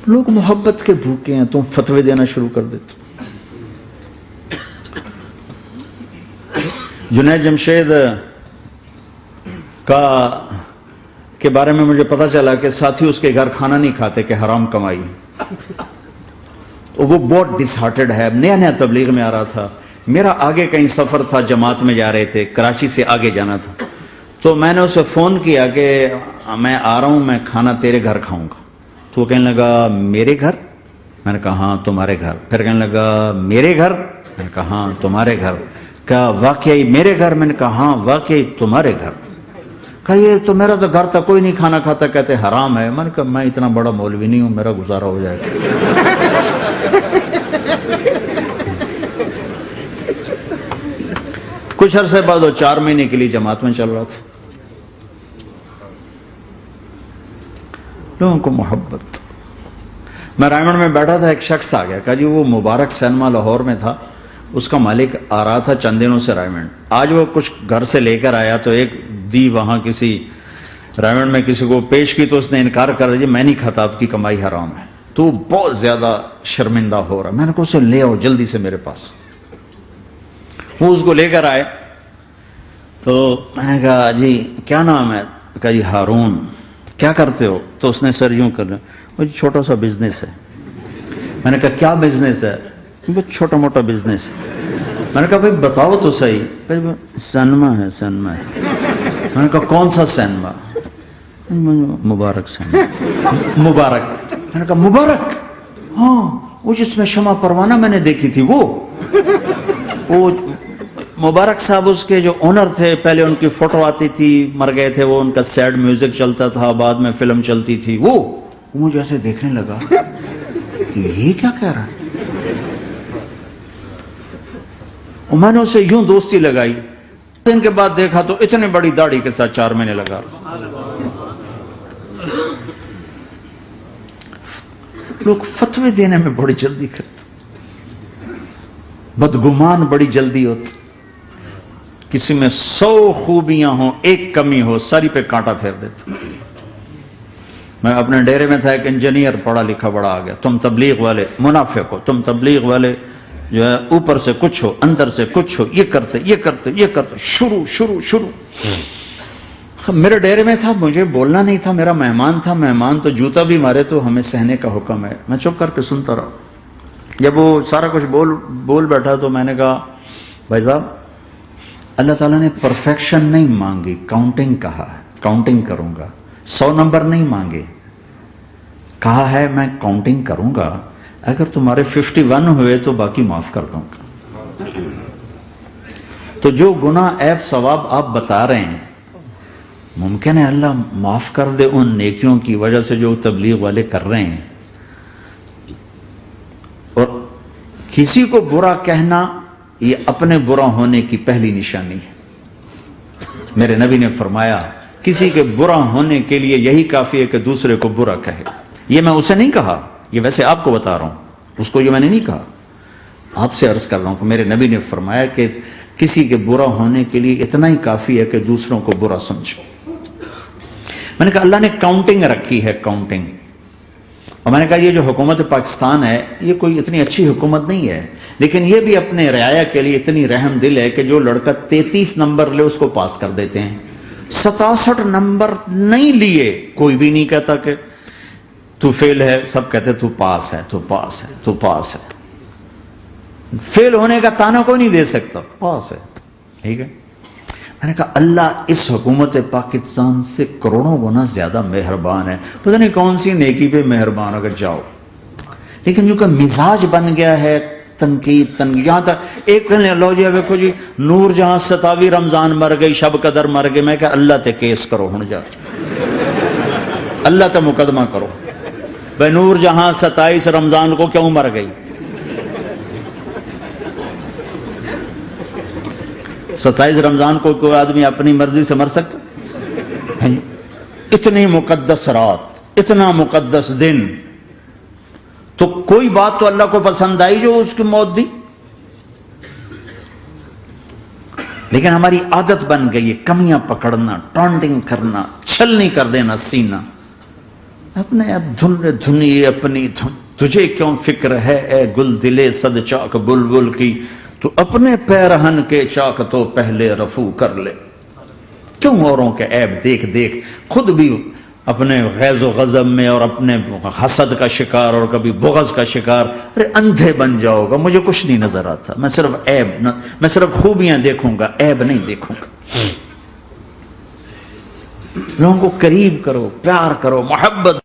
لوگ محبت کے بھوکے ہیں، تم فتوے دینا شروع کر دیتے. جنید جمشید کے بارے میں مجھے پتا چلا کہ ساتھی اس کے گھر کھانا نہیں کھاتے کہ حرام کمائی. وہ بہت ڈس ہارٹڈ ہے، نیا نیا تبلیغ میں آ رہا تھا. میرا آگے کہیں سفر تھا، جماعت میں جا رہے تھے، کراچی سے آگے جانا تھا. تو میں نے اسے فون کیا کہ میں آ رہا ہوں، میں کھانا تیرے گھر کھاؤں گا. تو وہ کہنے لگا میرے گھر؟ میں نے کہا ہاں تمہارے گھر. پھر کہنے لگا میرے گھر؟ میں نے کہا ہاں تمہارے گھر. کہا واقعی میرے گھر؟ میں نے کہا ہاں واقعی تمہارے گھر. کہا یہ تو میرا تو گھر تھا، کوئی نہیں کھانا کھاتا، کہتے حرام ہے. میں نے کہا میں اتنا بڑا مولوی نہیں ہوں، میرا گزارا ہو جائے گا. کچھ عرصے بعد وہ 4 مہینے کے لیے جماعت میں چل رہا تھا. لوگوں کو محبت. میں رائمنڈ میں بیٹھا تھا، ایک شخص آ گیا، کہا جی وہ مبارک سینما لاہور میں تھا، اس کا مالک آ رہا تھا چند دنوں سے رائمنڈ. آج وہ کچھ گھر سے لے کر آیا تو ایک دی وہاں کسی رائمنڈ میں کسی کو پیش کی تو اس نے انکار کر دیا، میں نہیں کھاتا، آپ کی کمائی حرام ہے. تو بہت زیادہ شرمندہ ہو رہا. میں نے کہا اسے لے آؤ جلدی سے میرے پاس. وہ اس کو لے کر آئے تو میں نے کہا جی کیا نام ہے؟ کہا جی ہارون. کیا کرتے ہو؟ تو اس نے سر یوں کر لیا، وہ چھوٹا سا بزنس ہے. میں نے کہا کیا بزنس ہے؟ بہت چھوٹا موٹا بزنس ہے. میں نے کہا بھائی بتاؤ تو صحیح. سینما ہے. سینما ہے. میں نے کہا کون سا سینما؟ مبارک سینما. مبارک. میں نے کہا مبارک؟ ہاں وہ جس میں شمع پروانہ میں نے دیکھی تھی وہ مبارک صاحب اس کے جو اونر تھے، پہلے ان کی فوٹو آتی تھی، مر گئے تھے وہ، ان کا سیڈ میوزک چلتا تھا، بعد میں فلم چلتی تھی. وہ مجھے ایسے دیکھنے لگا یہ کیا کہہ رہا ہے. میں نے اسے یوں دوستی لگائی. دن کے بعد دیکھا تو اتنی بڑی داڑھی کے ساتھ 4 مہینے لگا. لوگ فتوے دینے میں بڑی جلدی کرتے، بدگمان بڑی جلدی ہوتی. کسی میں 100 خوبیاں ہوں، ایک کمی ہو، ساری پہ کانٹا پھیر دیتے. میں اپنے ڈیرے میں تھا، ایک انجینئر پڑھا لکھا بڑا آ گیا، تم تبلیغ والے منافق ہو، تم تبلیغ والے جو ہے اوپر سے کچھ ہو اندر سے کچھ ہو، یہ کرتے یہ کرتے یہ کرتے. شروع میرے ڈیرے میں تھا، مجھے بولنا نہیں تھا، میرا مہمان تھا. مہمان تو جوتا بھی مارے تو ہمیں سہنے کا حکم ہے. میں چپ کر کے سنتا رہا. جب وہ سارا کچھ بول بیٹھا تو میں نے کہا بھائی صاحب اللہ تعالیٰ نے پرفیکشن نہیں مانگی، کاؤنٹنگ کہا ہے، کاؤنٹنگ کروں گا. 100 نمبر نہیں مانگے، کہا ہے میں کاؤنٹنگ کروں گا، اگر تمہارے 51 ہوئے تو باقی معاف کر دوں گا. تو جو گناہ عیب ثواب آپ بتا رہے ہیں، ممکن ہے اللہ معاف کر دے ان نیکیوں کی وجہ سے جو تبلیغ والے کر رہے ہیں. اور کسی کو برا کہنا یہ اپنے برا ہونے کی پہلی نشانی ہے. میرے نبی نے فرمایا کسی کے برا ہونے کے لیے یہی کافی ہے کہ دوسرے کو برا کہے. یہ میں اسے نہیں کہا، یہ ویسے آپ کو بتا رہا ہوں، اس کو یہ میں نے نہیں کہا، آپ سے عرض کر رہا ہوں کہ میرے نبی نے فرمایا کہ کسی کے برا ہونے کے لیے اتنا ہی کافی ہے کہ دوسروں کو برا سمجھو. میں نے کہا اللہ نے کاؤنٹنگ رکھی ہے، کاؤنٹنگ. اور میں نے کہا یہ جو حکومت پاکستان ہے یہ کوئی اتنی اچھی حکومت نہیں ہے، لیکن یہ بھی اپنے رعایا کے لیے اتنی رحم دل ہے کہ جو لڑکا 33 نمبر لے اس کو پاس کر دیتے ہیں. 67 نمبر نہیں لیے کوئی بھی نہیں کہتا کہ تو فیل ہے، سب کہتے تو پاس ہے، تو پاس ہے، تو پاس ہے. فیل ہونے کا تانا کوئی نہیں دے سکتا، پاس ہے. ٹھیک ہے. میں نے کہا اللہ اس حکومت پاکستان سے کروڑوں گنا زیادہ مہربان ہے. پتہ نہیں کون سی نیکی پہ مہربان اگر جاؤ، لیکن جو کہ مزاج بن گیا ہے تنقید. یہاں تک ایک کہنے لو جی دیکھو جی نور جہاں 27 رمضان مر گئی، شب قدر مر گئے. میں کہ اللہ تے کیس کرو ہن، جا اللہ تے مقدمہ کرو بھائی نور جہاں 27 رمضان کو کیوں مر گئی. 27 رمضان کو کوئی آدمی اپنی مرضی سے مر سکتا؟ اتنی مقدس رات، اتنا مقدس دن، تو کوئی بات تو اللہ کو پسند آئی جو اس کی موت دی. لیکن ہماری عادت بن گئی ہے کمیاں پکڑنا، ٹانٹنگ کرنا، چھلنی کر دینا سینہ. اپنے اب دھنی اپنی دھن، تجھے کیوں فکر ہے اے گل دلے صد چاک بلبل کی، تو اپنے پیرہن کے چاک تو پہلے رفو کر لے۔ کیوں اوروں کے عیب دیکھ دیکھ خود بھی اپنے غیظ و غضب میں اور اپنے حسد کا شکار اور کبھی بغض کا شکار؟ ارے اندھے بن جاؤ گا، مجھے کچھ نہیں نظر آتا، میں صرف خوبیاں دیکھوں گا، عیب نہیں دیکھوں گا۔ لوگوں کو قریب کرو، پیار کرو، محبت